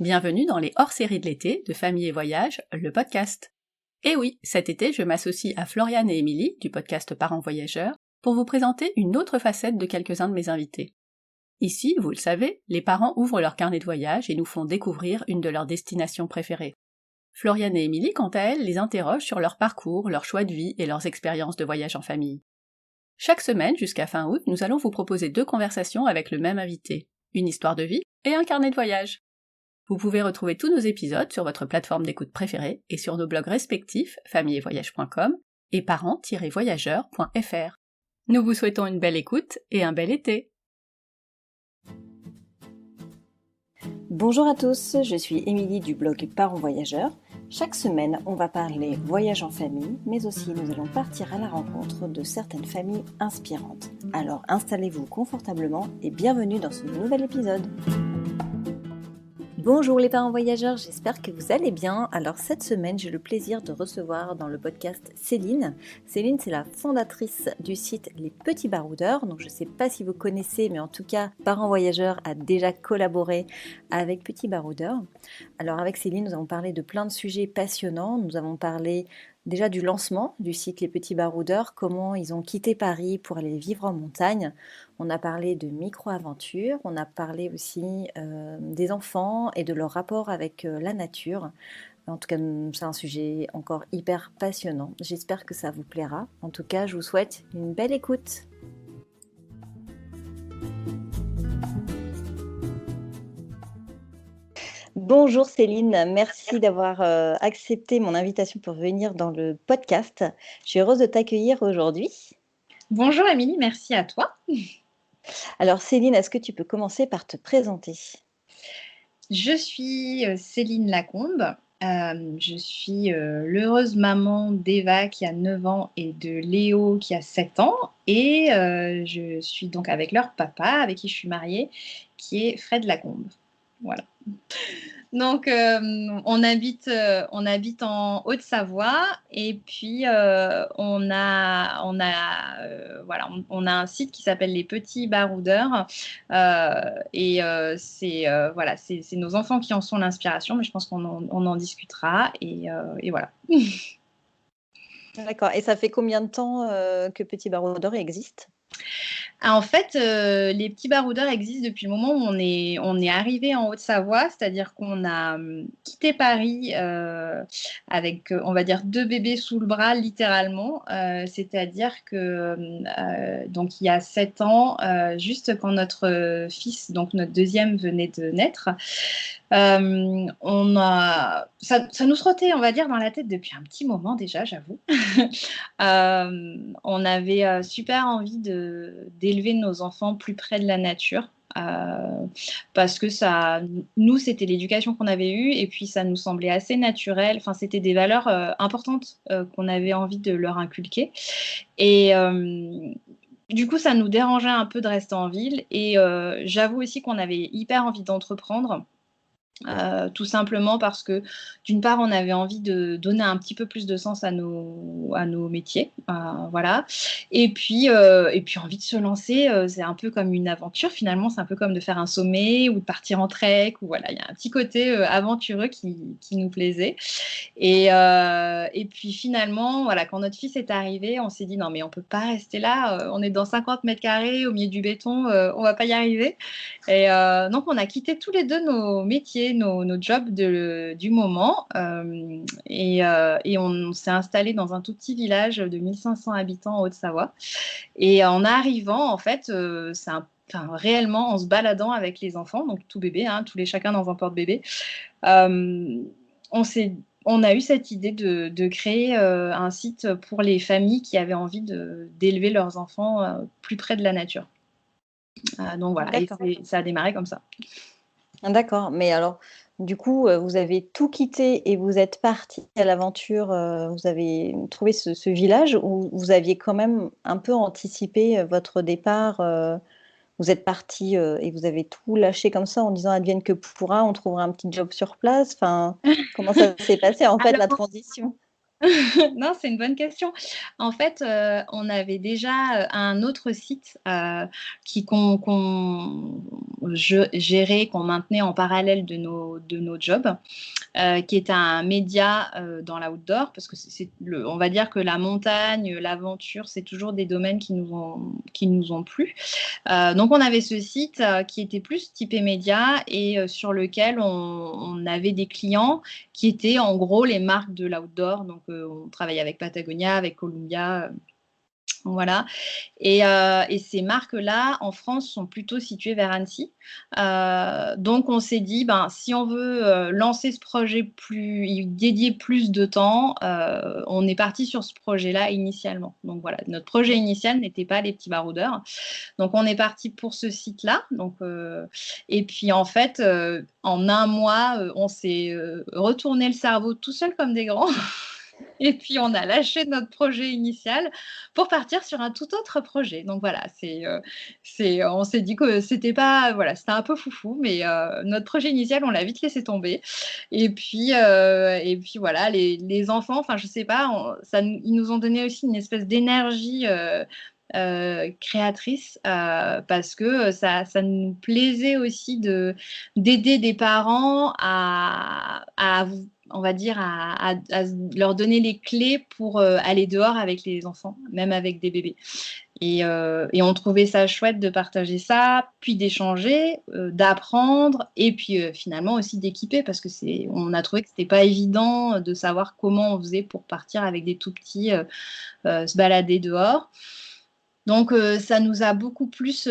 Bienvenue dans les hors-séries de l'été de Famille et Voyage, le podcast. Et oui, cet été, je m'associe à Floriane et Émilie du podcast Parents Voyageurs pour vous présenter une autre facette de quelques-uns de mes invités. Ici, vous le savez, les parents ouvrent leur carnet de voyage et nous font découvrir une de leurs destinations préférées. Floriane et Émilie, quant à elles, les interrogent sur leur parcours, leur choix de vie et leurs expériences de voyage en famille. Chaque semaine, jusqu'à fin août, nous allons vous proposer 2 conversations avec le même invité, une histoire de vie et un carnet de voyage. Vous pouvez retrouver tous nos épisodes sur votre plateforme d'écoute préférée et sur nos blogs respectifs familleetvoyage.com et parents-voyageurs.fr. Nous vous souhaitons une belle écoute et un bel été. Bonjour à tous, je suis Émilie du blog Parents Voyageurs. Chaque semaine, on va parler voyage en famille, mais aussi nous allons partir à la rencontre de certaines familles inspirantes. Alors installez-vous confortablement et bienvenue dans ce nouvel épisode. Bonjour les parents voyageurs, j'espère que vous allez bien. Alors cette semaine, j'ai le plaisir de recevoir dans le podcast Céline. Céline, c'est la fondatrice du site Les Petits Baroudeurs. Donc je ne sais pas si vous connaissez, mais en tout cas, Parents Voyageurs a déjà collaboré avec Petits Baroudeurs. Alors avec Céline, nous avons parlé de plein de sujets passionnants. Nous avons parlé déjà du lancement du site Les Petits Baroudeurs, comment ils ont quitté Paris pour aller vivre en montagne. On a parlé de micro-aventures, on a parlé aussi des enfants et de leur rapport avec la nature. En tout cas, c'est un sujet encore hyper passionnant. J'espère que ça vous plaira. En tout cas, je vous souhaite une belle écoute. Bonjour Céline, merci d'avoir accepté mon invitation pour venir dans le podcast. Je suis heureuse de t'accueillir aujourd'hui. Bonjour Émilie, merci à toi. Alors Céline, est-ce que tu peux commencer par te présenter ? Je suis Céline Lacombe. Je suis l'heureuse maman d'Eva qui a 9 ans et de Léo qui a 7 ans. Et je suis donc avec leur papa, avec qui je suis mariée, qui est Fred Lacombe. Voilà. Donc, on habite en Haute-Savoie et puis on a un site qui s'appelle Les Petits Baroudeurs c'est nos enfants qui en sont l'inspiration, mais je pense qu'on en discutera et voilà. D'accord. Et ça fait combien de temps que Petits Baroudeurs existe ? En fait, les Petits Baroudeurs existent depuis le moment où on est arrivé en Haute-Savoie, c'est-à-dire qu'on a quitté Paris avec, on va dire, 2 bébés sous le bras, littéralement. C'est-à-dire que, donc, il y a 7 ans, juste quand notre fils, donc notre deuxième, venait de naître, ça nous trottait, on va dire, dans la tête depuis un petit moment déjà, j'avoue. On avait super envie d'élever nos enfants plus près de la nature. Parce que nous, c'était l'éducation qu'on avait eue et puis ça nous semblait assez naturel. Enfin, c'était des valeurs importantes qu'on avait envie de leur inculquer. Et du coup, ça nous dérangeait un peu de rester en ville. Et j'avoue aussi qu'on avait hyper envie d'entreprendre. Tout simplement parce que d'une part on avait envie de donner un petit peu plus de sens à nos métiers, voilà, et puis envie de se lancer, c'est un peu comme une aventure finalement, c'est un peu comme de faire un sommet ou de partir en trek, ou voilà, il y a un petit côté aventureux qui nous plaisait et puis finalement voilà, quand notre fils est arrivé, on s'est dit non mais on peut pas rester là, on est dans 50 mètres carrés au milieu du béton, on va pas y arriver. Et donc, on a quitté tous les deux nos métiers, nos jobs du moment. Et on s'est installé dans un tout petit village de 1500 habitants en Haute-Savoie. Et en arrivant, en fait, réellement, en se baladant avec les enfants, donc tout bébé, chacun dans un porte-bébé, on a eu cette idée de créer un site pour les familles qui avaient envie d'élever leurs enfants plus près de la nature. Donc voilà, d'accord. Et ça a démarré comme ça. D'accord, mais alors du coup, vous avez tout quitté et vous êtes parti à l'aventure, vous avez trouvé ce village où vous aviez quand même un peu anticipé votre départ, vous êtes parti et vous avez tout lâché comme ça en disant advienne que pourra, on trouvera un petit job sur place. Enfin, comment ça s'est passé en fait la transition ? Non, c'est une bonne question. En fait, on avait déjà, un autre site, qui qu'on gérait, qu'on maintenait en parallèle de nos jobs, qui est un média dans l'outdoor, parce que on va dire que la montagne, l'aventure, c'est toujours des domaines qui nous ont plu. Donc on avait ce site qui était plus typé média et sur lequel on avait des clients qui étaient en gros les marques de l'outdoor. Donc on travaillait avec Patagonia, avec Columbia. Voilà. Et ces marques-là, en France, sont plutôt situées vers Annecy. Donc, on s'est dit, ben, si on veut lancer ce projet y dédier plus de temps, on est parti sur ce projet-là initialement. Donc, voilà, notre projet initial n'était pas les petits baroudeurs. Donc, on est parti pour ce site-là. Donc, et puis, en fait, en un mois, on s'est retourné le cerveau tout seul comme des grands. Et puis, on a lâché notre projet initial pour partir sur un tout autre projet. Donc voilà, on s'est dit que c'était pas, voilà, c'était un peu foufou, mais notre projet initial, on l'a vite laissé tomber. Et puis voilà, les enfants, enfin, je sais pas, ils nous ont donné aussi une espèce d'énergie. Créatrice parce que ça nous plaisait aussi d'aider des parents on va dire, à leur donner les clés pour aller dehors avec les enfants, même avec des bébés. Et on trouvait ça chouette de partager ça, puis d'échanger, d'apprendre, et puis finalement aussi d'équiper, parce que on a trouvé que c'était pas évident de savoir comment on faisait pour partir avec des tout petits se balader dehors. Donc, ça nous a beaucoup plus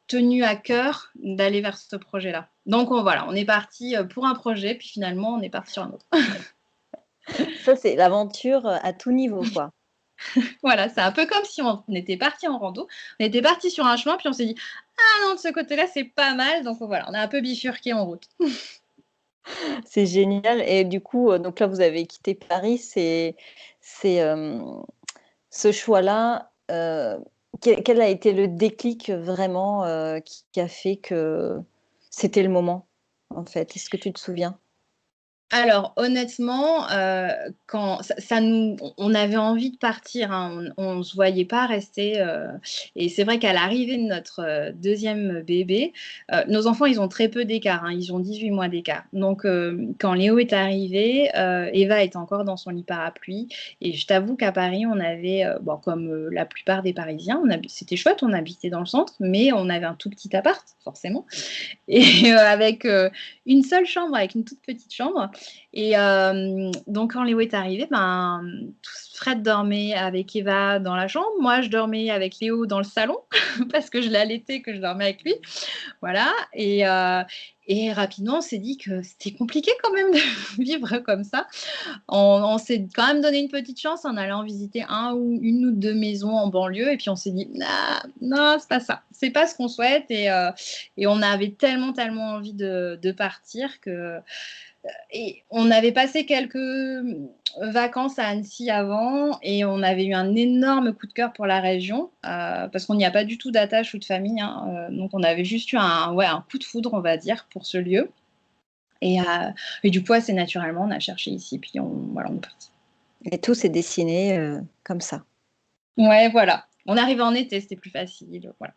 tenu à cœur d'aller vers ce projet-là. Donc, voilà, on est parti pour un projet, puis finalement, on est parti sur un autre. Ça, c'est l'aventure à tout niveau, quoi. Voilà, c'est un peu comme si on était parti en rando, on était parti sur un chemin, puis on s'est dit « Ah non, de ce côté-là, c'est pas mal », donc voilà, on a un peu bifurqué en route. C'est génial et du coup, donc là, vous avez quitté Paris, ce choix-là, quel a été le déclic vraiment, qui a fait que c'était le moment, en fait? Est-ce que tu te souviens? Alors honnêtement, quand on avait envie de partir, hein, on se voyait pas rester, et c'est vrai qu'à l'arrivée de notre, 2e bébé, nos enfants, ils ont très peu d'écart, hein, ils ont 18 mois d'écart. Donc, quand Léo est arrivé, Eva était encore dans son lit parapluie et je t'avoue qu'à Paris, on avait, bon comme, la plupart des Parisiens, c'était chouette, on habitait dans le centre, mais on avait un tout petit appart, forcément et avec, une seule chambre, avec une toute petite chambre et donc quand Léo est arrivé, ben, Fred dormait avec Eva dans la chambre. Moi, je dormais avec Léo dans le salon parce que je l'allaitais, que je dormais avec lui. Voilà et rapidement, on s'est dit que c'était compliqué quand même de vivre comme ça. On s'est quand même donné une petite chance en allant visiter une ou 2 maisons en banlieue et puis on s'est dit: «Ah, non, c'est pas ça, c'est pas ce qu'on souhaite» et on avait tellement, tellement envie de partir et on avait passé quelques vacances à Annecy avant et on avait eu un énorme coup de cœur pour la région, parce qu'on n'y a pas du tout d'attache ou de famille, hein, donc on avait juste eu un coup de foudre, on va dire, pour ce lieu et du coup, assez naturellement, on a cherché ici puis on est parti. Et tout s'est dessiné, comme ça. Ouais, voilà. On arrivait en été, c'était plus facile, voilà.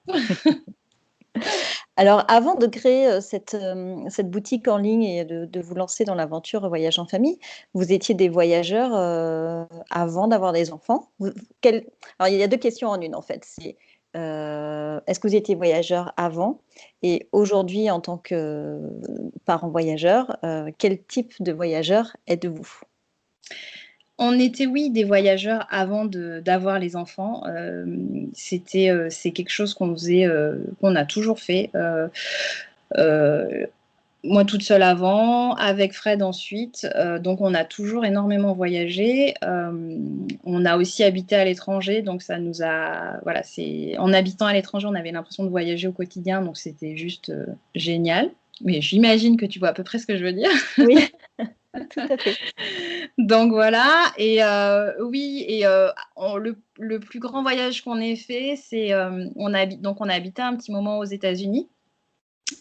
Alors avant de créer, cette boutique en ligne et de vous lancer dans l'aventure voyage en famille, vous étiez des voyageurs, avant d'avoir des enfants? Quel Alors il y a 2 questions en une en fait. C'est, est-ce que vous étiez voyageurs avant? Et aujourd'hui en tant que parent voyageur, quel type de voyageur êtes-vous? On était, oui, des voyageurs avant d'avoir les enfants. C'est quelque chose qu'on faisait, qu'on a toujours fait. Heu, Moi toute seule avant, avec Fred ensuite, donc on a toujours énormément voyagé. On a aussi habité à l'étranger, donc ça nous a voilà, en habitant à l'étranger, on avait l'impression de voyager au quotidien, donc c'était juste, génial. Mais j'imagine que tu vois à peu près ce que je veux dire. Oui, tout à fait. Donc voilà et oui et le plus grand voyage qu'on ait fait, c'est, on a habité un petit moment aux États-Unis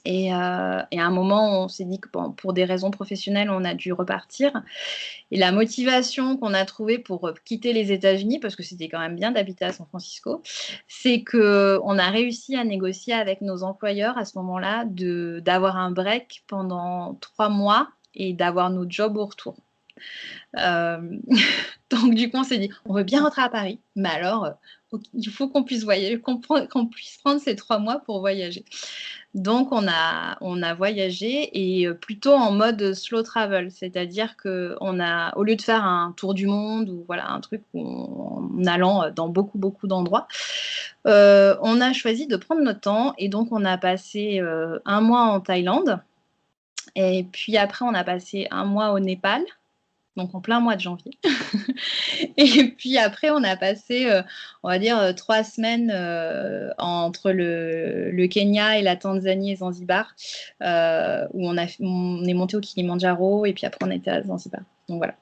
Et à un moment, on s'est dit que bon, pour des raisons professionnelles, on a dû repartir. Et la motivation qu'on a trouvée pour quitter les États-Unis, parce que c'était quand même bien d'habiter à San Francisco, c'est qu'on a réussi à négocier avec nos employeurs à ce moment-là d'avoir un break pendant 3 mois et d'avoir nos jobs au retour. Euh, donc du coup, on s'est dit, on veut bien rentrer à Paris, mais alors, il faut qu'on puisse voyager, qu'on puisse prendre ces 3 mois pour voyager. Donc, on a voyagé et plutôt en mode slow travel, c'est-à-dire au lieu de faire un tour du monde ou voilà un truc en allant dans beaucoup, beaucoup d'endroits, on a choisi de prendre notre temps et donc on a passé 1 mois en Thaïlande et puis après on a passé 1 mois au Népal, donc en plein mois de janvier. Et puis après, on a passé, on va dire, 3 semaines entre le Kenya et la Tanzanie et Zanzibar, où on est monté au Kilimandjaro et puis après, on était à Zanzibar. Donc voilà.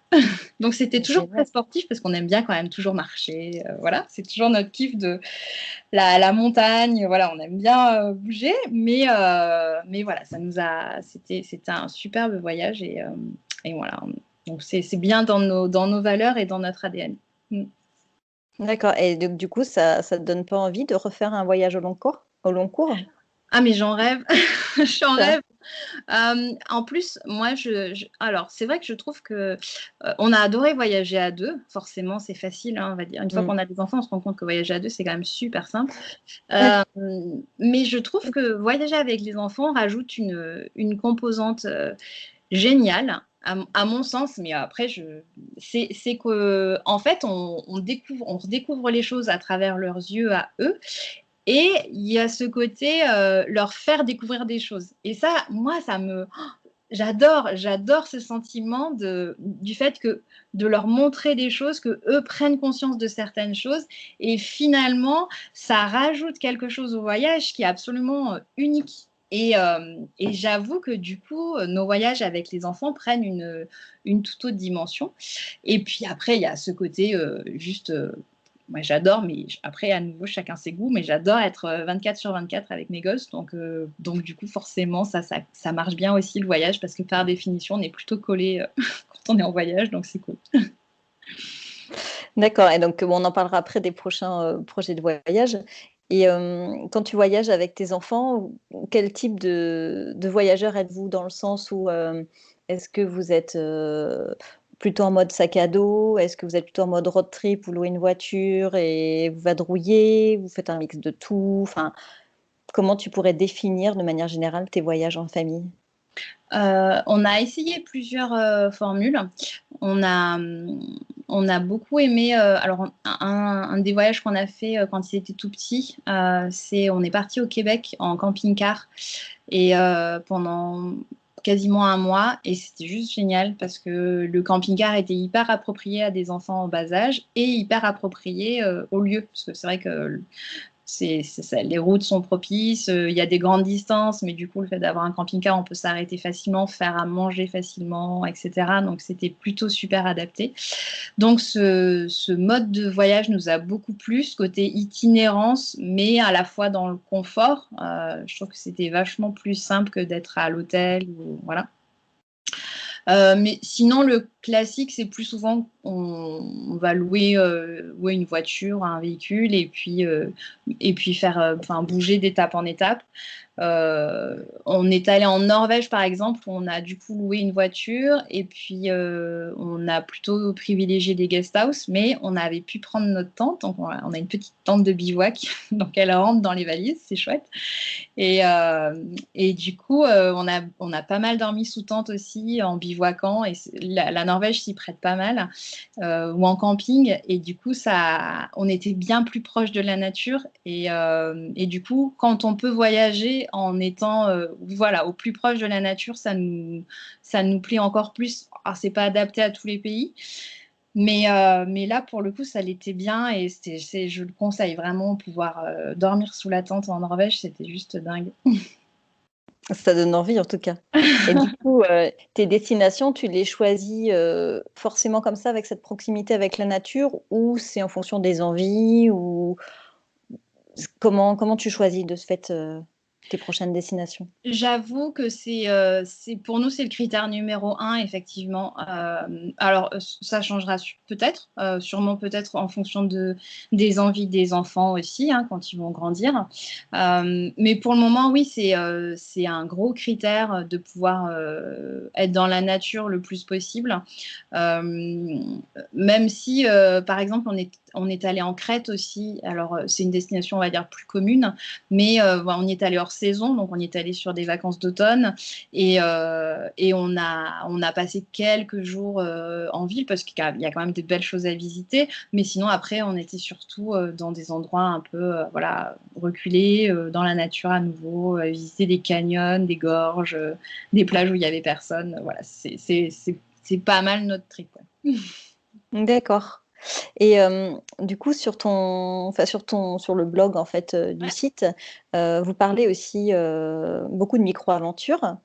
Donc c'était toujours Génial. très sportif parce qu'on aime bien quand même toujours marcher. Voilà, c'est toujours notre kiff de la montagne. Voilà, on aime bien bouger, mais voilà, c'était un superbe voyage et voilà. Donc, c'est bien dans nos valeurs et dans notre ADN. Mm. D'accord. Et donc, du coup, ça ne te donne pas envie de refaire un voyage au long cours? Au long cours? Ah, mais j'en rêve. J'en Ça. rêve. En plus, moi, alors, c'est vrai que je trouve que on a adoré voyager à deux. Forcément, c'est facile, hein, on va dire. Une fois Mm. qu'on a des enfants, on se rend compte que voyager à deux, c'est quand même super simple. Ouais. Mais je trouve que voyager avec les enfants rajoute une composante génial, à mon sens, mais après, c'est que en fait, on redécouvre les choses à travers leurs yeux à eux, et il y a ce côté leur faire découvrir des choses. Et ça, moi, j'adore ce sentiment du fait que de leur montrer des choses, que eux prennent conscience de certaines choses, et finalement, ça rajoute quelque chose au voyage qui est absolument unique. Et j'avoue que du coup, nos voyages avec les enfants prennent une toute autre dimension. Et puis après, il y a ce côté juste moi, j'adore, mais après, à nouveau, chacun ses goûts, mais j'adore être 24/24 avec mes gosses. Donc du coup, forcément, ça marche bien aussi le voyage, parce que par définition, on est plutôt collé quand on est en voyage, donc c'est cool. D'accord. Et donc, on en parlera après des prochains projets de voyage. Et quand tu voyages avec tes enfants, quel type de voyageur êtes-vous, dans le sens où est-ce que vous êtes plutôt en mode sac à dos? Est-ce que vous êtes plutôt en mode road trip? Vous louez une voiture et vous vadrouillez? Vous faites un mix de tout? Enfin, comment tu pourrais définir de manière générale tes voyages en famille? On a essayé plusieurs formules. On a, on a beaucoup aimé. Alors, un des voyages qu'on a fait quand ils étaient tout petits, on est parti au Québec en camping-car et pendant quasiment un mois, et c'était juste génial parce que le camping-car était hyper approprié à des enfants en bas âge et hyper approprié au lieu, parce que c'est vrai que c'est ça, les routes sont propices, il y a des grandes distances, mais du coup, le fait d'avoir un camping-car, on peut s'arrêter facilement, faire à manger facilement, etc. Donc, c'était plutôt super adapté. Donc, ce mode de voyage nous a beaucoup plu, ce côté itinérance, mais à la fois dans le confort. Je trouve que c'était vachement plus simple que d'être à l'hôtel. Voilà. Mais sinon, le classique, c'est plus souvent on va louer une voiture, un véhicule, et puis faire bouger d'étape en étape. On est allé en Norvège, par exemple, où on a du coup loué une voiture et puis on a plutôt privilégié des guest house, mais on avait pu prendre notre tente. Donc on a une petite tente de bivouac, donc elle rentre dans les valises, c'est chouette. Et du coup, on a pas mal dormi sous tente aussi, en bivouacant. Et la Norvège s'y prête pas mal, ou en camping. Et du coup, on était bien plus proche de la nature. Et du coup, quand on peut voyager en étant voilà, au plus proche de la nature, ça nous plaît encore plus. Alors, c'est pas adapté à tous les pays. Mais là, pour le coup, ça l'était bien et je le conseille vraiment, pouvoir dormir sous la tente en Norvège, c'était juste dingue. Ça donne envie, en tout cas. Et du coup, tes destinations, tu les choisis forcément comme ça, avec cette proximité avec la nature, ou c'est en fonction des envies, ou comment tu choisis de ce fait tes prochaines destinations? J'avoue que c'est pour nous, c'est le critère numéro un, effectivement. Alors, ça changera peut-être, sûrement peut-être en fonction des envies des enfants aussi, hein, quand ils vont grandir. Mais pour le moment, oui, c'est un gros critère de pouvoir être dans la nature le plus possible. Euh, Même si, par exemple, on est allé en Crète aussi. Alors, c'est une destination, on va dire, plus commune. Mais voilà, on y est allé hors saison, donc on y est allé sur des vacances d'automne et on a passé quelques jours en ville parce qu'il y a quand même de belles choses à visiter. Mais sinon, après, on était surtout dans des endroits un peu voilà, reculés, dans la nature à nouveau, visiter des canyons, des gorges, des plages où il n'y avait personne. Voilà, c'est pas mal notre trip, quoi. D'accord. Et du coup, sur le blog en fait du Ouais. site, vous parlez aussi beaucoup de micro-aventures,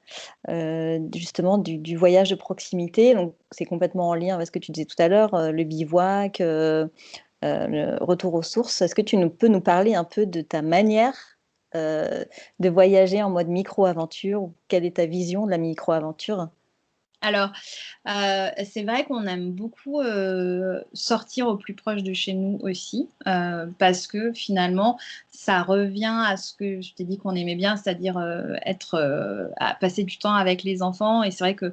justement du voyage de proximité. Donc, c'est complètement en lien avec ce que tu disais tout à l'heure, le bivouac, le retour aux sources. Est-ce que peux nous parler un peu de ta manière de voyager en mode micro-aventure? Ou quelle est ta vision de la micro-aventure? Alors, c'est vrai qu'on aime beaucoup sortir au plus proche de chez nous aussi, parce que finalement, ça revient à ce que je t'ai dit qu'on aimait bien, c'est-à-dire à passer du temps avec les enfants. Et c'est vrai que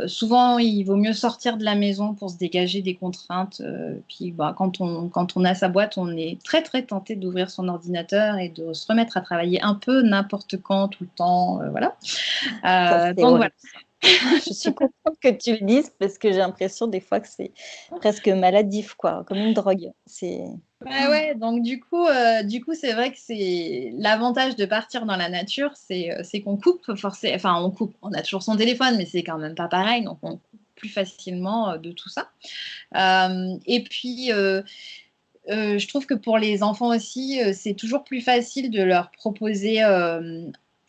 souvent, il vaut mieux sortir de la maison pour se dégager des contraintes. Puis, bah, quand on a sa boîte, on est très, très tenté d'ouvrir son ordinateur et de se remettre à travailler un peu n'importe quand, tout le temps. Voilà. Ça, c'est Donc voilà. horrible. Je suis contente que tu le dises parce que j'ai l'impression des fois que c'est presque maladif, quoi, comme une drogue. C'est Ouais, ouais, donc du coup, c'est vrai que c'est l'avantage de partir dans la nature, c'est qu'on coupe forcément, enfin on coupe, on a toujours son téléphone, mais c'est quand même pas pareil, donc on coupe plus facilement de tout ça. Et puis, je trouve que pour les enfants aussi, c'est toujours plus facile de leur proposer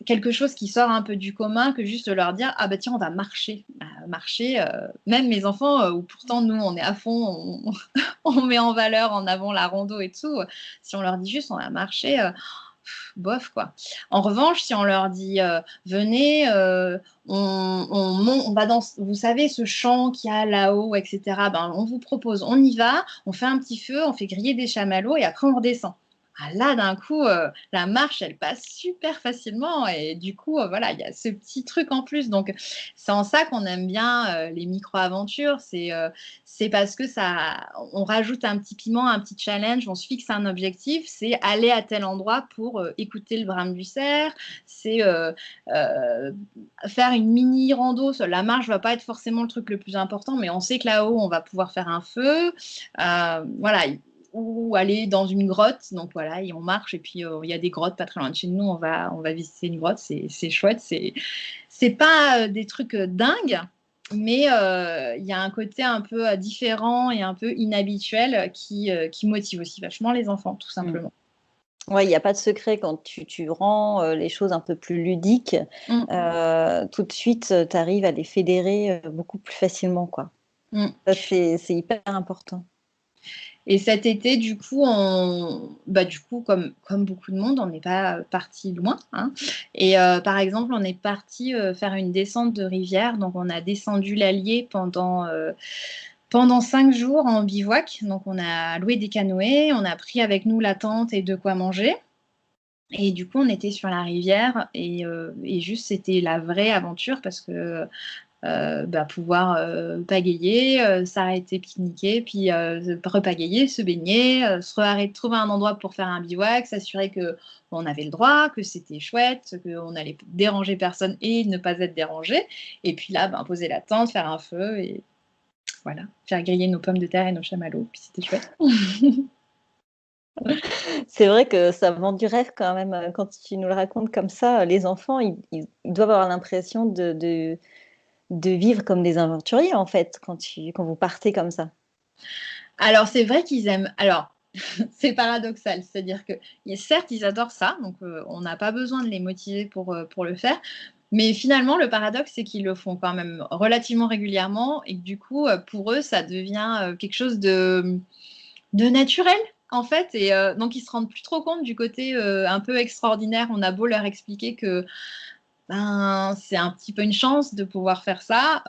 quelque chose qui sort un peu du commun que juste de leur dire ah bah tiens on va marcher. Bah, marcher, même mes enfants où pourtant nous on est à fond, on met en valeur en avant la rando et tout. Si on leur dit juste on va marcher, bof quoi. En revanche, si on leur dit venez, on va dans, vous savez, ce champ qu'il y a là-haut, etc. Ben, on vous propose, on y va, on fait un petit feu, on fait griller des chamallows et après on redescend. Ah, là, d'un coup, la marche, elle passe super facilement et du coup, voilà, il y a ce petit truc en plus. Donc, c'est en ça qu'on aime bien les micro-aventures. C'est parce que ça, on rajoute un petit piment, un petit challenge, on se fixe un objectif, c'est aller à tel endroit pour écouter le brame du cerf, c'est euh, faire une mini rando. La marche va pas être forcément le truc le plus important, mais on sait que là-haut, on va pouvoir faire un feu. Voilà, ou aller dans une grotte. Donc voilà, et on marche et puis il y a des grottes pas très loin de chez nous. On va visiter une grotte, c'est chouette. C'est pas des trucs dingues, mais il y a un côté un peu différent et un peu inhabituel qui motive aussi vachement les enfants, tout mmh. simplement. Ouais, il y a pas de secret quand tu rends, les choses un peu plus ludiques, Mm, tout de suite, tu arrives à les fédérer, beaucoup plus facilement, quoi. mm. Ça, c'est hyper important. Et cet été, du coup, bah, du coup comme beaucoup de monde, on n'est pas parti loin, hein. Et par exemple, on est parti faire une descente de rivière. Donc, on a descendu l'Allier pendant 5 jours en bivouac. Donc, on a loué des canoës, on a pris avec nous la tente et de quoi manger. Et du coup, on était sur la rivière et juste, c'était la vraie aventure parce que bah, pouvoir pagayer, s'arrêter, pique-niquer, puis repagayer, se baigner, se arrêter, trouver un endroit pour faire un bivouac, s'assurer que on avait le droit, que c'était chouette, qu'on allait déranger personne et ne pas être dérangé. Et puis là, ben, poser la tente, faire un feu et voilà, faire griller nos pommes de terre et nos chamallows. Puis c'était chouette. C'est vrai que ça vend du rêve quand même, quand tu nous le racontes comme ça, les enfants, ils doivent avoir l'impression de vivre comme des aventuriers, en fait, quand vous partez comme ça. Alors c'est vrai qu'ils aiment. Alors c'est paradoxal, c'est-à-dire que certes ils adorent ça, donc on n'a pas besoin de les motiver pour le faire, mais finalement le paradoxe c'est qu'ils le font quand même relativement régulièrement et que du coup pour eux ça devient quelque chose de naturel. en fait, et donc ils se rendent plus trop compte du côté un peu extraordinaire. On a beau leur expliquer que ben, c'est un petit peu une chance de pouvoir faire ça.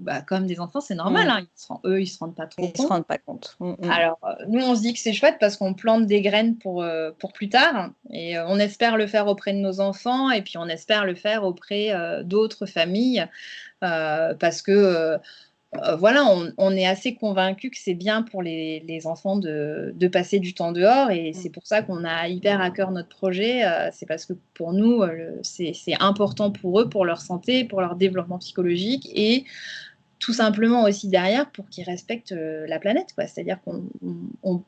Bah, comme des enfants, c'est normal, Mm. hein. Eux, ils se rendent pas trop Ils se compte. rendent pas compte. Alors, nous, on se dit que c'est chouette parce qu'on plante des graines pour plus tard. Et on espère le faire auprès de nos enfants et puis on espère le faire auprès d'autres familles parce que voilà, on est assez convaincus que c'est bien pour les enfants de passer du temps dehors et c'est pour ça qu'on a hyper à cœur notre projet. C'est parce que pour nous, c'est important pour eux, pour leur santé, pour leur développement psychologique et tout simplement aussi derrière pour qu'ils respectent la planète, quoi. C'est-à-dire qu'on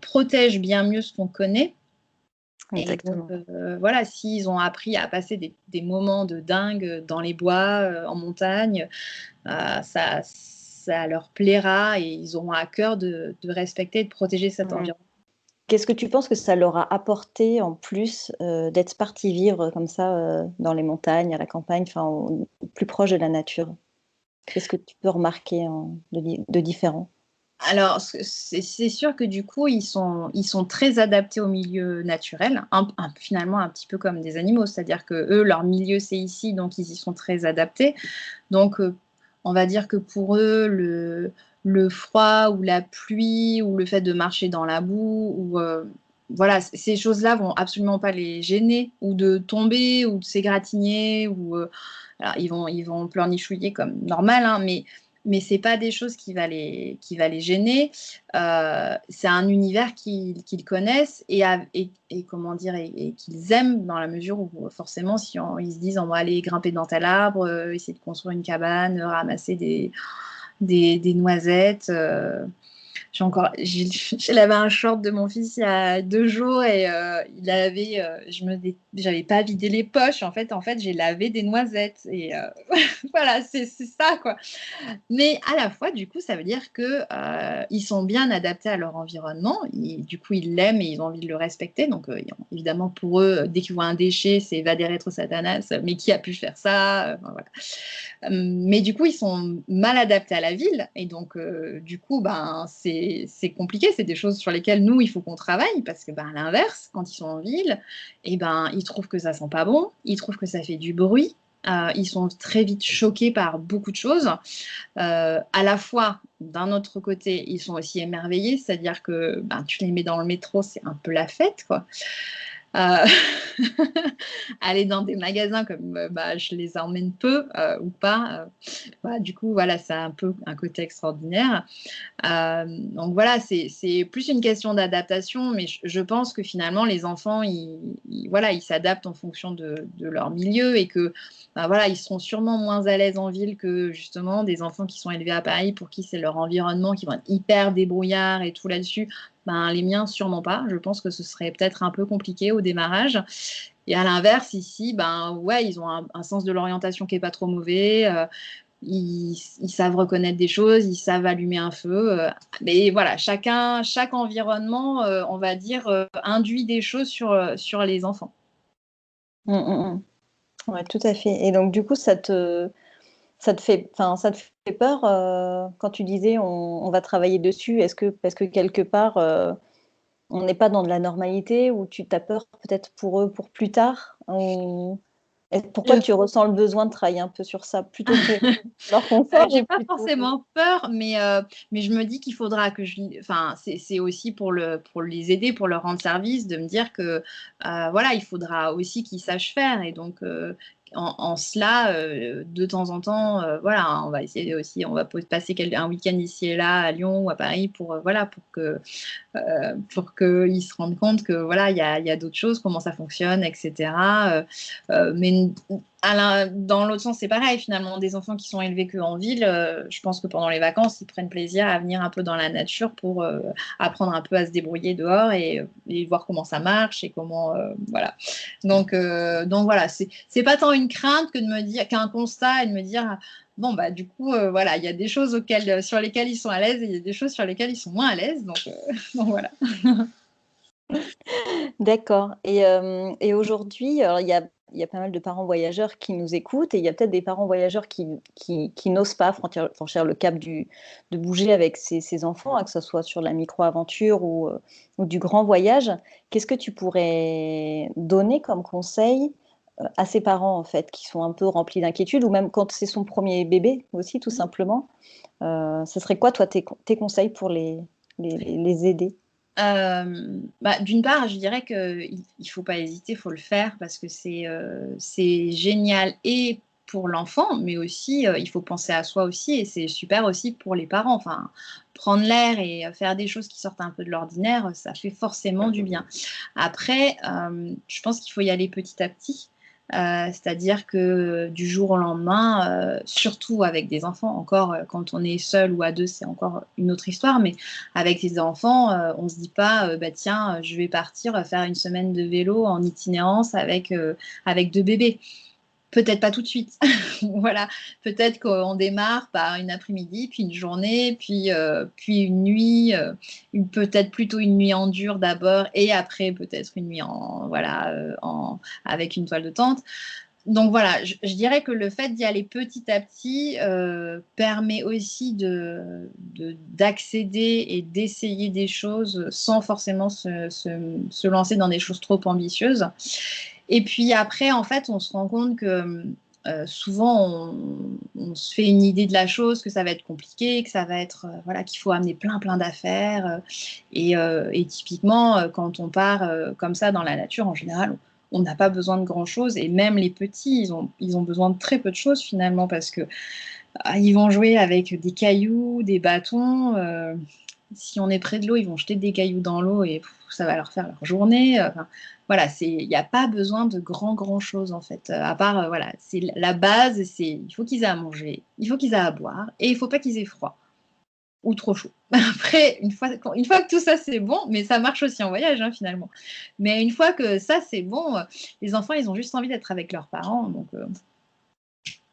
protège bien mieux ce qu'on connaît. Et donc, Exactement. voilà, s'ils ont appris à passer des moments de dingue dans les bois, en montagne, ça leur plaira et ils auront à cœur de respecter et de protéger cet environnement. Qu'est-ce que tu penses que ça leur a apporté en plus d'être partis vivre comme ça dans les montagnes, à la campagne, enfin au plus proche de la nature? Qu'est-ce que tu peux remarquer de différent? Alors, c'est sûr que du coup, ils sont très adaptés au milieu naturel, finalement un petit peu comme des animaux, c'est-à-dire que eux, leur milieu, c'est ici, donc ils y sont très adaptés. Donc, on va dire que pour eux, le froid ou la pluie ou le fait de marcher dans la boue, ou, voilà, ces choses-là vont absolument pas les gêner, ou de tomber, ou de s'égratigner, ou alors ils vont pleurnichouiller comme normal, hein, mais c'est pas des choses qui va les gêner. C'est un univers qu'ils connaissent et comment dire et qu'ils aiment dans la mesure où forcément si ils se disent on va aller grimper dans tel arbre, essayer de construire une cabane, ramasser des noisettes. J'ai lavé un short de mon fils il y a 2 jours et j'avais pas vidé les poches. En fait, j'ai lavé des noisettes et voilà, c'est ça quoi. Mais à la fois, du coup, ça veut dire que ils sont bien adaptés à leur environnement. Du coup, ils l'aiment et ils ont envie de le respecter. Donc, évidemment, pour eux, dès qu'ils voient un déchet, c'est va des rétro Satanas. Mais qui a pu faire ça? Voilà. Mais du coup, ils sont mal adaptés à la ville. Et donc, du coup, ben, c'est compliqué. C'est des choses sur lesquelles nous, il faut qu'on travaille. Parce que, ben, à l'inverse, quand ils sont en ville, eh ben, ils trouvent que ça sent pas bon. Ils trouvent que ça fait du bruit. Ils sont très vite choqués par beaucoup de choses. À la fois, d'un autre côté, ils sont aussi émerveillés. C'est-à-dire que ben, tu les mets dans le métro, c'est un peu la fête, quoi. Euh, aller dans des magasins comme bah, je les emmène peu ou pas. Bah, du coup, voilà, c'est un peu un côté extraordinaire. Donc voilà, c'est plus une question d'adaptation, mais je pense que finalement, les enfants, voilà, ils s'adaptent en fonction de leur milieu et que bah, voilà, ils seront sûrement moins à l'aise en ville que justement des enfants qui sont élevés à Paris pour qui c'est leur environnement, qui vont être hyper débrouillards et tout là-dessus. Ben, les miens, sûrement pas. Je pense que ce serait peut-être un peu compliqué au démarrage. Et à l'inverse, ici, ben, ouais, ils ont un sens de l'orientation qui est pas trop mauvais. Ils savent reconnaître des choses, ils savent allumer un feu. Mais voilà, chaque environnement, on va dire, induit des choses sur les enfants. Ouais, tout à fait. Et donc, du coup, ça te fait peur quand tu disais on va travailler dessus. Parce que quelque part, on n'est pas dans de la normalité ou tu t'as peur peut-être pour eux pour plus tard pourquoi tu ressens le besoin de travailler un peu sur ça plutôt pour leur confort J'ai ou pas plutôt... forcément peur, mais je me dis qu'il faudra que enfin, c'est aussi pour les aider, pour leur rendre service, de me dire que voilà, il faudra aussi qu'ils sachent faire. Et donc, en cela, de temps en temps, voilà, on va essayer aussi, on va passer un week-end ici et là à Lyon ou à Paris voilà, pour qu'ils se rendent compte que voilà, il y a d'autres choses, comment ça fonctionne, etc. Mais dans l'autre sens, c'est pareil, finalement, des enfants qui sont élevés qu'en ville, je pense que pendant les vacances, ils prennent plaisir à venir un peu dans la nature pour apprendre un peu à se débrouiller dehors et voir comment ça marche et comment, voilà. Donc voilà, c'est pas tant une crainte que de me dire qu'un constat et de me dire bon bah du coup voilà, il y a des choses sur lesquelles ils sont à l'aise et il y a des choses sur lesquelles ils sont moins à l'aise, donc voilà. D'accord. Et aujourd'hui, alors il y a pas mal de parents voyageurs qui nous écoutent et il y a peut-être des parents voyageurs qui n'osent pas franchir le cap de bouger avec ses enfants, hein, que ce soit sur la micro-aventure ou du grand voyage. Qu'est-ce que tu pourrais donner comme conseil à ces parents, en fait, qui sont un peu remplis d'inquiétude, ou même quand c'est son premier bébé aussi, tout simplement? Ce serait quoi, toi, tes conseils pour les aider? D'une part, je dirais qu'il ne faut pas hésiter, il faut le faire parce que c'est génial et pour l'enfant, mais aussi il faut penser à soi aussi et c'est super aussi pour les parents. Enfin, prendre l'air et faire des choses qui sortent un peu de l'ordinaire, ça fait forcément du bien. Après, je pense qu'il faut y aller petit à petit. C'est-à-dire que du jour au lendemain, surtout avec des enfants, encore quand on est seul ou à deux, c'est encore une autre histoire, mais avec des enfants, on ne se dit pas, bah, tiens, je vais partir faire une semaine de vélo en itinérance avec deux bébés. Peut-être pas tout de suite. Voilà, peut-être qu'on démarre par une après-midi, puis une journée, puis une nuit, peut-être plutôt une nuit en dur d'abord, et après peut-être une nuit avec une toile de tente. Donc voilà, je dirais que le fait d'y aller petit à petit permet aussi d'accéder et d'essayer des choses sans forcément se lancer dans des choses trop ambitieuses. Et puis après, en fait, on se rend compte que souvent, on se fait une idée de la chose, que ça va être compliqué, que ça va être, voilà, qu'il faut amener plein d'affaires. Et typiquement, quand on part comme ça dans la nature, en général, on n'a pas besoin de grand-chose. Et même les petits, ils ont besoin de très peu de choses finalement parce que ils vont jouer avec des cailloux, des bâtons. Si on est près de l'eau, ils vont jeter des cailloux dans l'eau et ça va leur faire leur journée. Enfin, voilà, il n'y a pas besoin de grand choses en fait. À part, voilà, c'est la base, il faut qu'ils aient à manger, il faut qu'ils aient à boire et il ne faut pas qu'ils aient froid ou trop chaud. Après, une fois que tout ça c'est bon, mais ça marche aussi en voyage hein, finalement. Mais une fois que ça c'est bon, les enfants ils ont juste envie d'être avec leurs parents. Donc,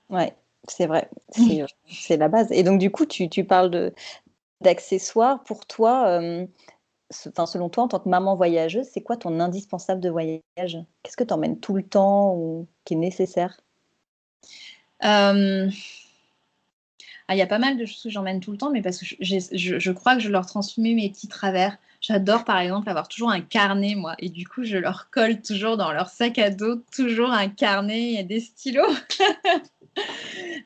Ouais, c'est vrai, c'est la base. Et donc, du coup, tu parles d'accessoires. Pour toi, selon toi, en tant que maman voyageuse, c'est quoi ton indispensable de voyage? Qu'est-ce que tu emmènes tout le temps ou qui est nécessaire? euh, il y a pas mal de choses que j'emmène tout le temps, mais parce que je crois que je leur transmets mes petits travers. J'adore, par exemple, avoir toujours un carnet, moi. Et du coup, je leur colle toujours dans leur sac à dos, toujours un carnet et des stylos.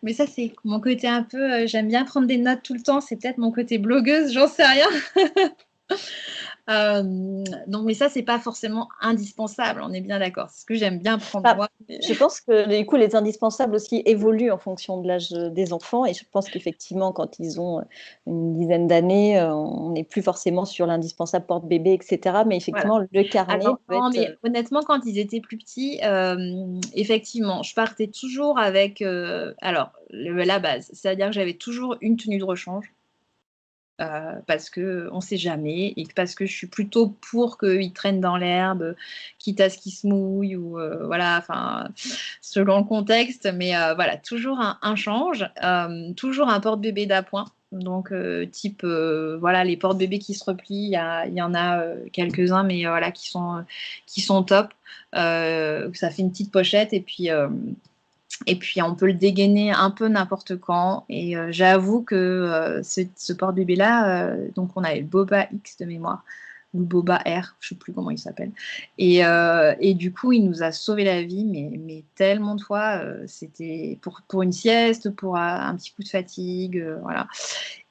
Mais ça, c'est mon côté un peu... j'aime bien prendre des notes tout le temps. C'est peut-être mon côté blogueuse, j'en sais rien. Donc, mais ça, c'est pas forcément indispensable, on est bien d'accord. C'est ce que j'aime bien prendre moi. Je pense que du coup, les indispensables aussi évoluent en fonction de l'âge des enfants. Et je pense qu'effectivement, quand ils ont une dizaine d'années, on n'est plus forcément sur l'indispensable porte-bébé, etc. Mais effectivement, Voilà. le carnet Alors, peut non, être... mais honnêtement, quand ils étaient plus petits, effectivement, je partais toujours avec la base, c'est-à-dire que j'avais toujours une tenue de rechange. Parce qu'on ne sait jamais et parce que je suis plutôt pour qu'ils traînent dans l'herbe, quitte à ce qu'ils se mouillent ou voilà, enfin, selon le contexte. Mais voilà, toujours un change, toujours un porte-bébé d'appoint. Donc, type, voilà, les porte-bébés qui se replient, il y en a quelques-uns, mais voilà, qui sont top. Ça fait une petite pochette et puis, on peut le dégainer un peu n'importe quand. Et j'avoue que ce porte-bébé-là, donc on avait le Boba X de mémoire, ou le Boba R, je ne sais plus comment il s'appelle. Et du coup, il nous a sauvé la vie, mais tellement de fois. C'était pour une sieste, pour un petit coup de fatigue, voilà.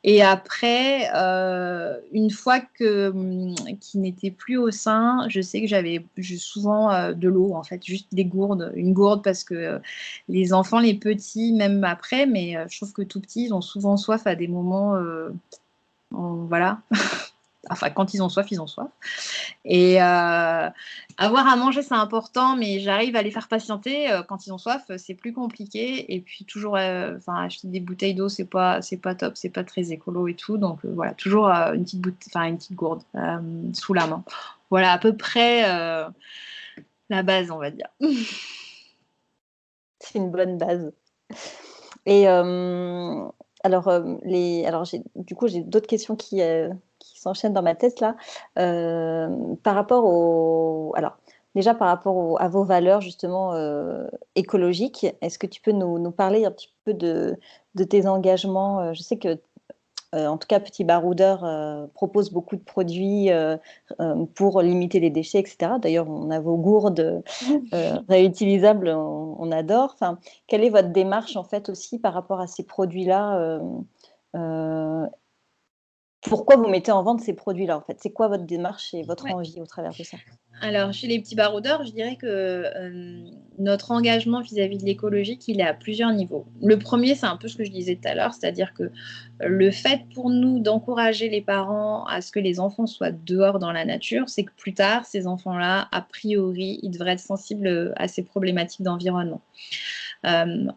Et après, une fois qu'il n'était plus au sein, je sais que j'avais souvent de l'eau, en fait, juste des gourdes, une gourde parce que les enfants, les petits, même après, mais je trouve que tout petits, ils ont souvent soif à des moments, voilà. Enfin, quand ils ont soif, ils ont soif. Et avoir à manger, c'est important, mais j'arrive à les faire patienter. Quand ils ont soif, c'est plus compliqué. Et puis toujours, acheter des bouteilles d'eau, c'est pas top, c'est pas très écolo et tout. Donc voilà, toujours une petite gourde sous la main. Voilà à peu près la base, on va dire. C'est une bonne base. Et j'ai d'autres questions qui s'enchaînent dans ma tête là. Par rapport déjà par rapport à vos valeurs justement écologiques, est-ce que tu peux nous parler un petit peu de tes engagements? Je sais que en tout cas, Petit Baroudeur propose beaucoup de produits pour limiter les déchets, etc. D'ailleurs, on a vos gourdes réutilisables, on adore. Enfin, quelle est votre démarche en fait aussi par rapport à ces produits-là euh, Pourquoi vous mettez en vente ces produits-là en fait? C'est quoi votre démarche et votre Ouais. envie au travers de ça? Alors, chez les petits baroudeurs, je dirais que notre engagement vis-à-vis de l'écologique, il est à plusieurs niveaux. Le premier, c'est un peu ce que je disais tout à l'heure, c'est-à-dire que le fait pour nous d'encourager les parents à ce que les enfants soient dehors dans la nature, c'est que plus tard, ces enfants-là, a priori, ils devraient être sensibles à ces problématiques d'environnement.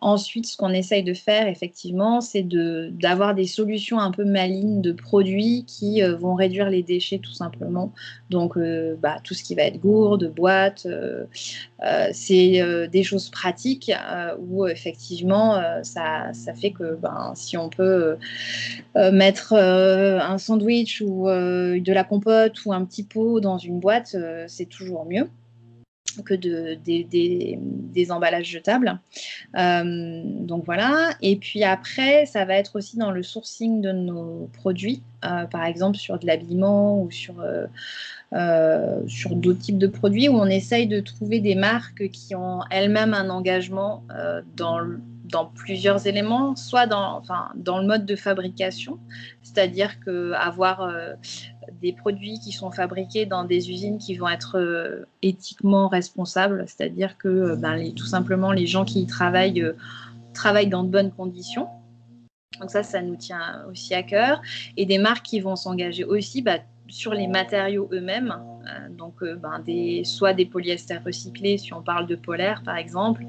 Ensuite, ce qu'on essaye de faire, effectivement, c'est d'avoir des solutions un peu malignes de produits qui vont réduire les déchets, tout simplement. Donc, tout ce qui va être gourde, boîte, c'est des choses pratiques où, effectivement, ça fait que si on peut mettre un sandwich ou de la compote ou un petit pot dans une boîte, c'est toujours mieux que des emballages jetables. Donc voilà. Et puis après, ça va être aussi dans le sourcing de nos produits, par exemple sur de l'habillement ou sur d'autres types de produits où on essaye de trouver des marques qui ont elles-mêmes un engagement dans plusieurs éléments, soit dans le mode de fabrication, c'est-à-dire qu'avoir des produits qui sont fabriqués dans des usines qui vont être éthiquement responsables, c'est-à-dire que tout simplement les gens qui y travaillent dans de bonnes conditions. Donc ça nous tient aussi à cœur. Et des marques qui vont s'engager aussi sur les matériaux eux-mêmes, soit des polyesters recyclés si on parle de polaire par exemple,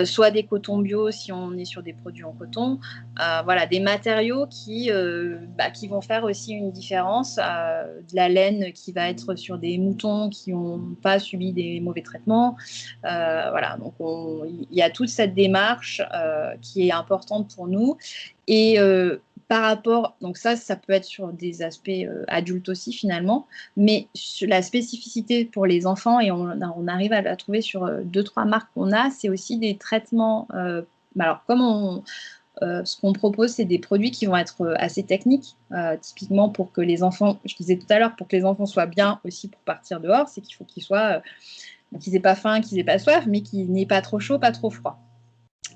soit des cotons bio si on est sur des produits en coton. Voilà, des matériaux qui vont faire aussi une différence. De la laine qui va être sur des moutons qui n'ont pas subi des mauvais traitements. Voilà, donc il y a toute cette démarche qui est importante pour nous. Et par rapport, donc ça peut être sur des aspects adultes aussi finalement, mais sur la spécificité pour les enfants, et on arrive à la trouver sur 2-3 marques qu'on a, c'est aussi des traitements. Alors comme ce qu'on propose, c'est des produits qui vont être assez techniques, typiquement pour que les enfants, je disais tout à l'heure, pour que les enfants soient bien aussi pour partir dehors, c'est qu'il faut qu'ils n'aient pas faim, qu'ils n'aient pas soif, mais qu'ils n'aient pas trop chaud, pas trop froid.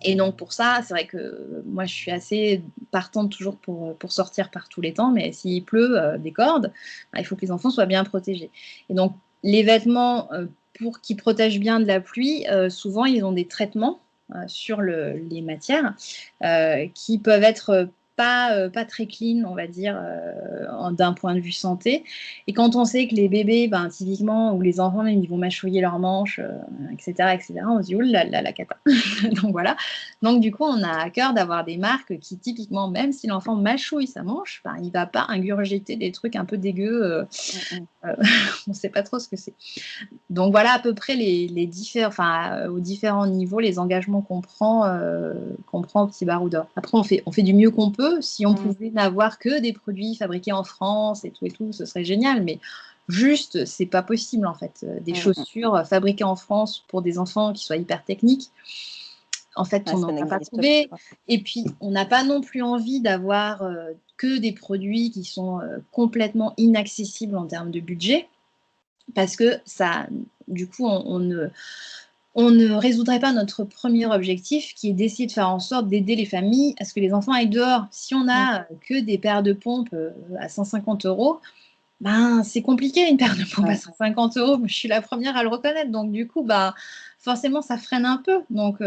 Et donc pour ça, c'est vrai que moi je suis assez partante toujours pour sortir par tous les temps, mais s'il pleut des cordes, il faut que les enfants soient bien protégés. Et donc les vêtements pour qu'ils protègent bien de la pluie, souvent ils ont des traitements sur les matières qui peuvent être pas très clean, on va dire, d'un point de vue santé. Et quand on sait que les bébés, typiquement, ou les enfants même, ils vont mâchouiller leurs manches, etc., on se dit, oula, la cata. Donc voilà. Donc du coup, on a à cœur d'avoir des marques qui, typiquement, même si l'enfant mâchouille sa manche, il ne va pas ingurgiter des trucs un peu dégueux. On ne sait pas trop ce que c'est. Donc voilà à peu près aux différents niveaux, les engagements qu'on prend au Petit Baroudeur. Après, on fait du mieux qu'on peut. Si on pouvait n'avoir que des produits fabriqués en France et tout, ce serait génial. Mais juste, c'est pas possible en fait. Des chaussures fabriquées en France pour des enfants qui soient hyper techniques, en fait, on n'en a pas trouvé. Et puis, on n'a pas non plus envie d'avoir que des produits qui sont complètement inaccessibles en termes de budget. Parce que ça, du coup, on ne résoudrait pas notre premier objectif, qui est d'essayer de faire en sorte d'aider les familles à ce que les enfants aillent dehors. Si on n'a que des paires de pompes à 150 €, c'est compliqué une paire de pompes à 150 €. Je suis la première à le reconnaître. Donc, du coup, forcément, ça freine un peu. Donc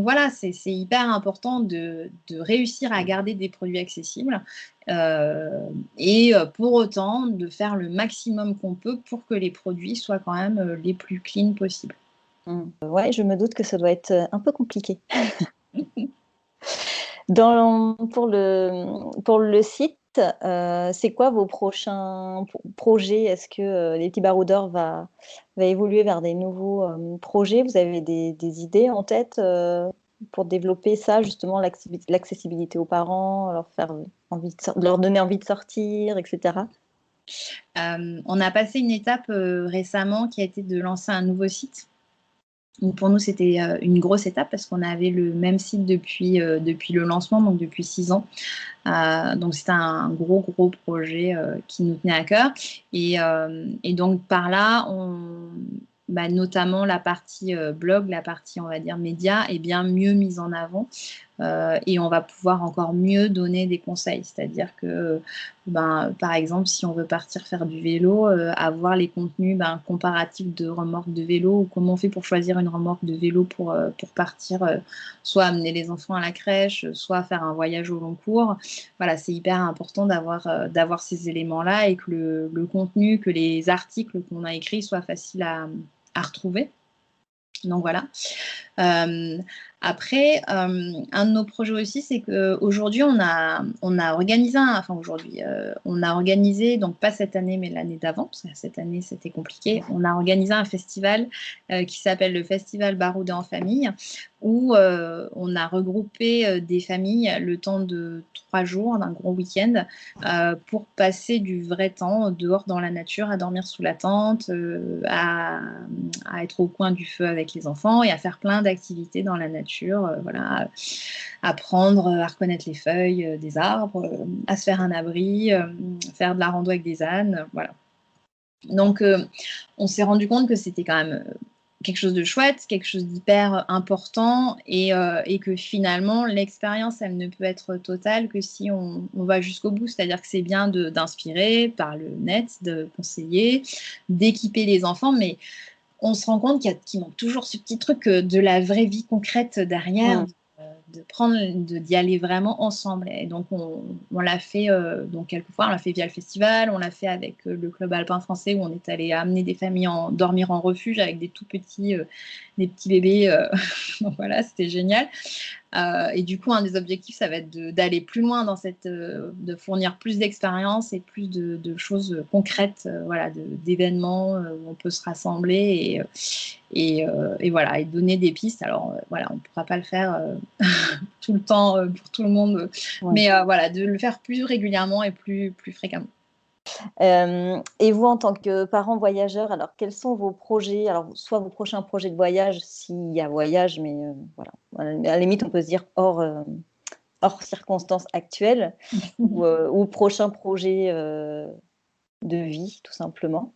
voilà, c'est hyper important de réussir à garder des produits accessibles et pour autant de faire le maximum qu'on peut pour que les produits soient quand même les plus clean possibles. Ouais, je me doute que ça doit être un peu compliqué. Pour le site, c'est quoi vos prochains projets? Est-ce que les Petits Baroudeurs va évoluer vers des nouveaux projets? Vous avez des idées en tête pour développer ça, justement, l'accessibilité aux parents, leur donner envie de sortir, etc. On a passé une étape récemment qui a été de lancer un nouveau site. Donc pour nous, c'était une grosse étape parce qu'on avait le même site depuis le lancement, donc depuis 6 ans. Donc c'était un gros, gros projet qui nous tenait à cœur. Et donc par là, notamment la partie blog, la partie, on va dire, média, est bien mieux mise en avant. Et on va pouvoir encore mieux donner des conseils. C'est-à-dire que, par exemple, si on veut partir faire du vélo, avoir les contenus comparatifs de remorques de vélo, ou comment on fait pour choisir une remorque de vélo pour partir, soit amener les enfants à la crèche, soit faire un voyage au long cours. Voilà, c'est hyper important d'avoir ces éléments-là et que le contenu, que les articles qu'on a écrits soient faciles à retrouver. Donc voilà. Après, un de nos projets aussi, c'est qu'aujourd'hui, on a organisé, on a organisé, donc pas cette année, mais l'année d'avant, parce que cette année, c'était compliqué, on a organisé un festival qui s'appelle le Festival Baroudé en famille, où on a regroupé des familles le temps de 3 jours, d'un gros week-end, pour passer du vrai temps dehors dans la nature, à dormir sous la tente, à être au coin du feu avec les enfants et à faire plein d'activités dans la nature, voilà, apprendre à reconnaître les feuilles des arbres, à se faire un abri, faire de la rando avec des ânes, voilà. Donc, on s'est rendu compte que c'était quand même quelque chose de chouette, quelque chose d'hyper important et que finalement, l'expérience, elle ne peut être totale que si on va jusqu'au bout. C'est-à-dire que c'est bien d'inspirer par le net, de conseiller, d'équiper les enfants, mais on se rend compte qu'il manque toujours ce petit truc de la vraie vie concrète derrière, d'y aller vraiment ensemble. Et donc, on l'a fait donc quelquefois, on l'a fait via le festival, on l'a fait avec le Club Alpin Français où on est allé amener des familles dormir en refuge avec des tout petits, des petits bébés. Donc voilà, c'était génial. Et du coup, un des objectifs, ça va être d'aller plus loin dans de fournir plus d'expériences et plus de choses concrètes, voilà, d'événements où on peut se rassembler et voilà, et donner des pistes. Alors voilà, on ne pourra pas le faire tout le temps pour tout le monde, mais voilà, de le faire plus régulièrement et plus fréquemment. Et vous, en tant que parent voyageur, alors quels sont vos projets? Alors, soit vos prochains projets de voyage, s'il y a voyage, mais voilà, à la limite, on peut se dire hors circonstances actuelles, ou prochain projet de vie, tout simplement.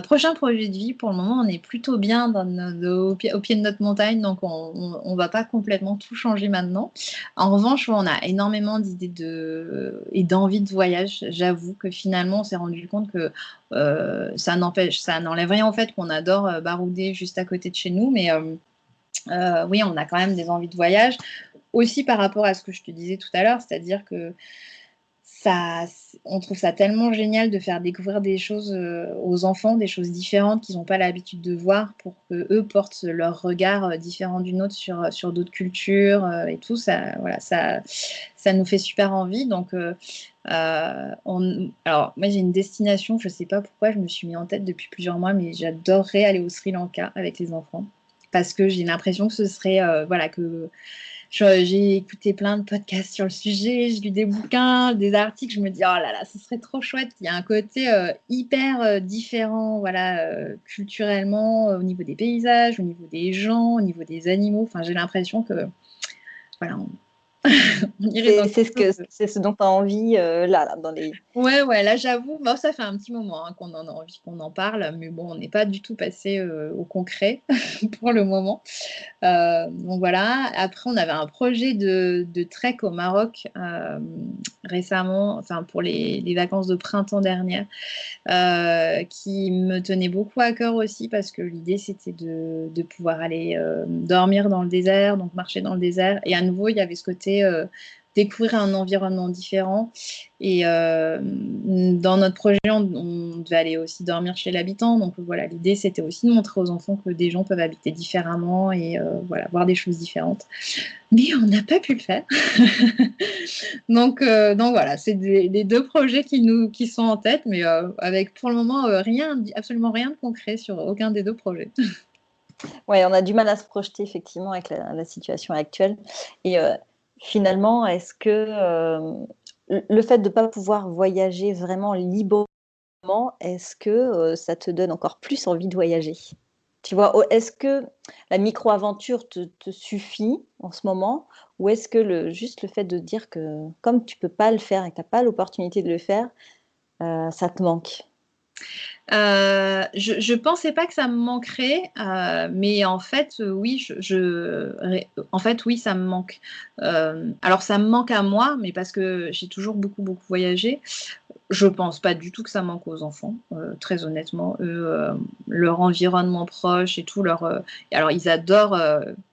Prochain projet de vie, pour le moment, on est plutôt bien au pied de notre montagne, donc on ne va pas complètement tout changer maintenant. En revanche, on a énormément d'idées et d'envie de voyage. J'avoue que finalement, on s'est rendu compte que ça n'enlève rien au fait qu'on adore barouder juste à côté de chez nous, mais oui, on a quand même des envies de voyage. Aussi par rapport à ce que je te disais tout à l'heure, c'est-à-dire que on trouve ça tellement génial de faire découvrir des choses aux enfants, des choses différentes qu'ils n'ont pas l'habitude de voir pour qu'eux portent leur regard différent d'une autre sur d'autres cultures et tout. Ça, voilà, ça nous fait super envie. Donc, alors, moi, j'ai une destination, je ne sais pas pourquoi je me suis mis en tête depuis plusieurs mois, mais j'adorerais aller au Sri Lanka avec les enfants parce que j'ai l'impression que ce serait, voilà, que j'ai écouté plein de podcasts sur le sujet, j'ai lu des bouquins, des articles, je me dis oh là là, ce serait trop chouette. Il y a un côté hyper différent, voilà, culturellement, au niveau des paysages, au niveau des gens, au niveau des animaux. Enfin, j'ai l'impression que voilà, on irait dans C'est ce dont tu as envie là, dans les... Ouais, là j'avoue, bon, ça fait un petit moment qu'on en a envie, qu'on en parle, mais bon, on n'est pas du tout passé au concret pour le moment. Donc voilà. Après, on avait un projet de trek au Maroc récemment, enfin pour les vacances de printemps dernières, qui me tenait beaucoup à cœur aussi parce que l'idée c'était de pouvoir aller dormir dans le désert, donc marcher dans le désert. Et à nouveau, il y avait ce côté découvrir un environnement différent. Et dans notre projet, on devait aller aussi dormir chez l'habitant. Donc voilà, l'idée c'était aussi de montrer aux enfants que des gens peuvent habiter différemment et voilà, voir des choses différentes. Mais on n'a pas pu le faire. donc voilà, c'est les 2 projets qui sont en tête, mais avec pour le moment absolument rien de concret sur aucun des 2 projets. Ouais, on a du mal à se projeter effectivement avec la situation actuelle. Et finalement, est-ce que le fait de ne pas pouvoir voyager vraiment librement, est-ce que ça te donne encore plus envie de voyager? Tu vois, est-ce que la micro-aventure te suffit en ce moment? Ou est-ce que juste le fait de dire que comme tu peux pas le faire et que tu n'as pas l'opportunité de le faire, ça te manque? Je pensais pas que ça me manquerait, mais en fait, oui, en fait, oui, ça me manque. Alors ça me manque à moi, mais parce que j'ai toujours beaucoup, beaucoup voyagé. Je pense pas du tout que ça manque aux enfants, très honnêtement. Eux, leur environnement proche et tout, alors ils adorent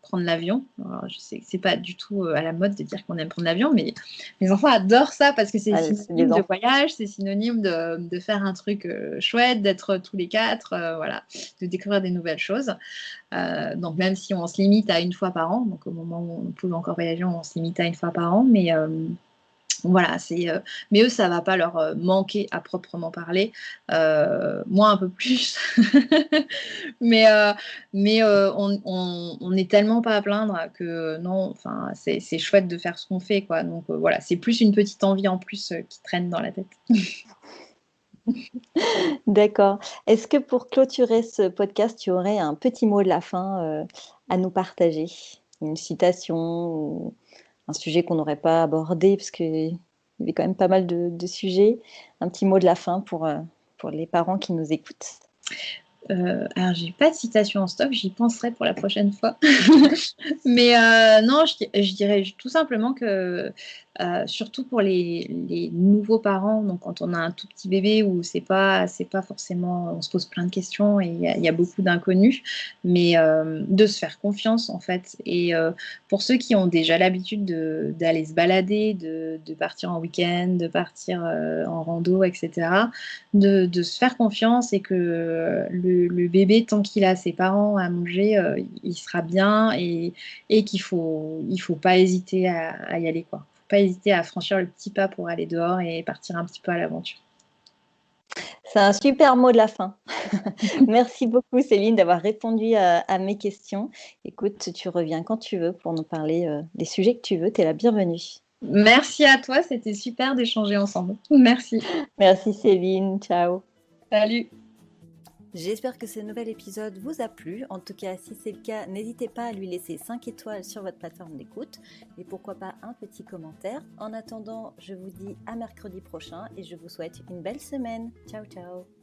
prendre l'avion. Alors, je sais que c'est pas du tout à la mode de dire qu'on aime prendre l'avion, mais mes enfants adorent ça parce que c'est Allez, c'est des synonyme de enfants. voyage, c'est synonyme de faire un truc chouette, d'être tous les quatre, voilà, de découvrir des nouvelles choses. Donc même si on se limite à une fois par an, donc au moment où on pouvait encore voyager, on se limite à une fois par an, mais voilà, mais eux, ça va pas leur manquer à proprement parler. Moi, un peu plus. mais on est tellement pas à plaindre que non, enfin, c'est chouette de faire ce qu'on fait, quoi. Donc voilà, c'est plus une petite envie en plus qui traîne dans la tête. D'accord. Est-ce que pour clôturer ce podcast, tu aurais un petit mot de la fin, à nous partager? Une citation ou un sujet qu'on n'aurait pas abordé parce qu'il y avait quand même pas mal de sujets. Un petit mot de la fin pour les parents qui nous écoutent. Alors, j'ai pas de citation en stock, j'y penserai pour la prochaine fois. Mais non, je dirais tout simplement que, surtout pour les nouveaux parents, donc quand on a un tout petit bébé où c'est pas forcément, on se pose plein de questions et il y a beaucoup d'inconnus, mais de se faire confiance en fait. Et pour ceux qui ont déjà l'habitude d'aller se balader, de partir en week-end, de partir en rando, etc., de se faire confiance et que le bébé, tant qu'il a ses parents à manger, il sera bien et qu'il faut pas hésiter à y aller, quoi. Faut pas hésiter à franchir le petit pas pour aller dehors et partir un petit peu à l'aventure. C'est un super mot de la fin. Merci beaucoup Céline d'avoir répondu à mes questions. Écoute, tu reviens quand tu veux pour nous parler, des sujets que tu veux. Tu es la bienvenue. Merci à toi, c'était super d'échanger ensemble. Merci. Merci Céline, ciao. Salut. J'espère que ce nouvel épisode vous a plu. En tout cas, si c'est le cas, n'hésitez pas à lui laisser 5 étoiles sur votre plateforme d'écoute et pourquoi pas un petit commentaire. En attendant, je vous dis à mercredi prochain et je vous souhaite une belle semaine. Ciao ciao.